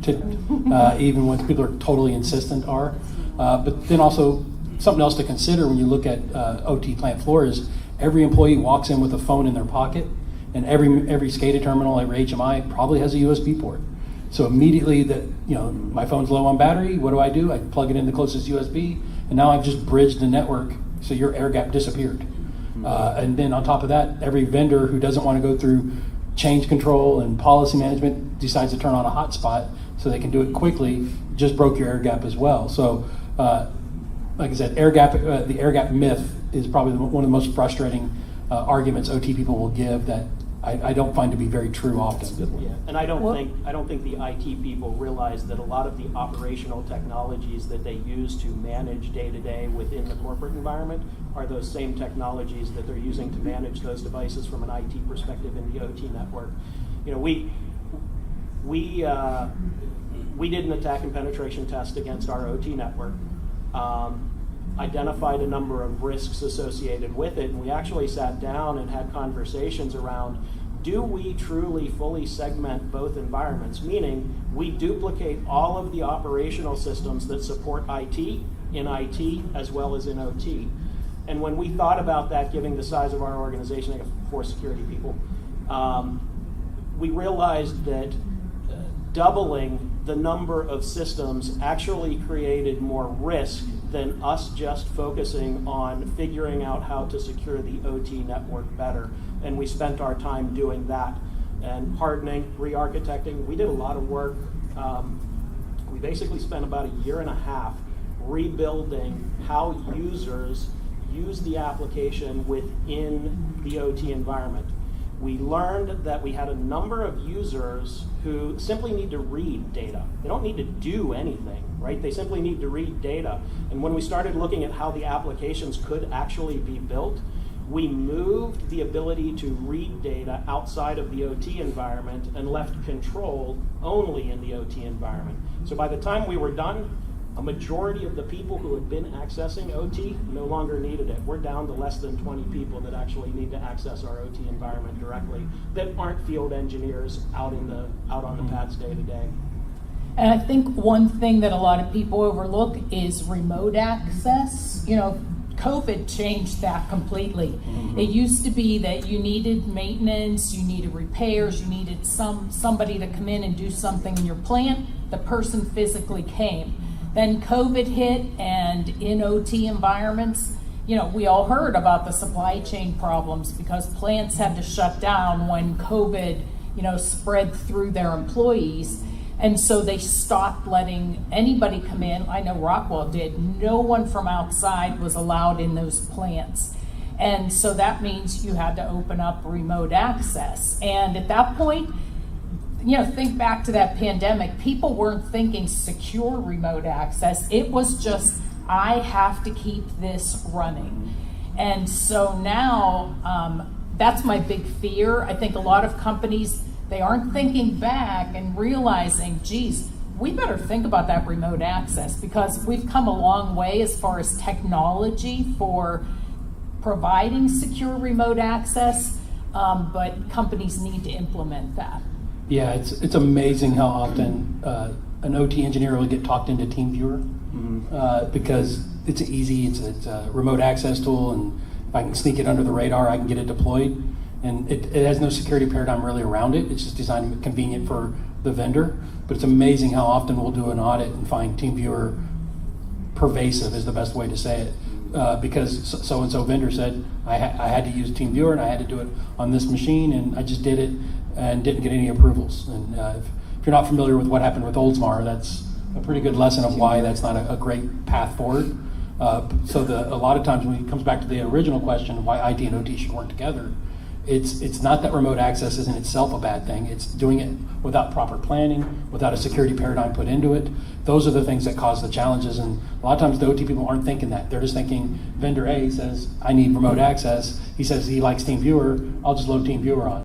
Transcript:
to even when people are totally insistent are. But then also something else to consider when you look at OT plant floor is every employee walks in with a phone in their pocket, and every SCADA terminal, every HMI probably has a USB port. So immediately that, my phone's low on battery, what do? I plug it in the closest USB, and now I've just bridged the network, so your air gap disappeared. And then on top of that, every vendor who doesn't want to go through change control and policy management decides to turn on a hotspot so they can do it quickly, just broke your air gap as well. So like I said, the air gap myth is probably one of the most frustrating arguments OT people will give that I don't find to be very true often. Yeah, and I don't think the IT people realize that a lot of the operational technologies that they use to manage day to day within the corporate environment are those same technologies that they're using to manage those devices from an IT perspective in the OT network. We did an attack and penetration test against our OT network. Identified a number of risks associated with it, and we actually sat down and had conversations around, do we truly fully segment both environments, meaning we duplicate all of the operational systems that support IT in IT as well as in OT. And when we thought about that, given the size of our organization, I got 4 security people, we realized that doubling the number of systems actually created more risk than us just focusing on figuring out how to secure the OT network better. And we spent our time doing that and hardening, re-architecting. We did a lot of work. We basically spent about a year and a half rebuilding how users use the application within the OT environment. We learned that we had a number of users who simply need to read data. They don't need to do anything, right? They simply need to read data. And when we started looking at how the applications could actually be built, we moved the ability to read data outside of the OT environment and left control only in the OT environment. So by the time we were done, a majority of the people who had been accessing OT no longer needed it. We're down to less than 20 people that actually need to access our OT environment directly that aren't field engineers out on the pads day to day. And I think one thing that a lot of people overlook is remote access. COVID changed that completely. Mm-hmm. It used to be that you needed maintenance, you needed repairs, you needed somebody to come in and do something in your plant. The person physically came. Then COVID hit, and in OT environments, we all heard about the supply chain problems because plants had to shut down when COVID, spread through their employees. And so they stopped letting anybody come in. I know Rockwell did. No one from outside was allowed in those plants. And so that means you had to open up remote access. And at that point, think back to that pandemic, people weren't thinking secure remote access. It was just, I have to keep this running. And so now, that's my big fear. I think a lot of companies, they aren't thinking back and realizing, geez, we better think about that remote access because we've come a long way as far as technology for providing secure remote access, but companies need to implement that. Yeah, it's amazing how often an OT engineer will get talked into TeamViewer because it's easy, it's a remote access tool, and if I can sneak it under the radar, I can get it deployed. And it has no security paradigm really around it. It's just designed to be convenient for the vendor. But it's amazing how often we'll do an audit and find TeamViewer pervasive is the best way to say it. Because so-and-so vendor said, I had to use TeamViewer and I had to do it on this machine, and I just did it and didn't get any approvals. And if you're not familiar with what happened with Oldsmar, that's a pretty good lesson of why that's not a great path forward. So a lot of times when it comes back to the original question of why IT and OT should work together, it's not that remote access is in itself a bad thing. It's doing it without proper planning, without a security paradigm put into it. Those are the things that cause the challenges. And a lot of times the OT people aren't thinking that. They're just thinking vendor A says, I need remote access. He says he likes TeamViewer. I'll just load TeamViewer on.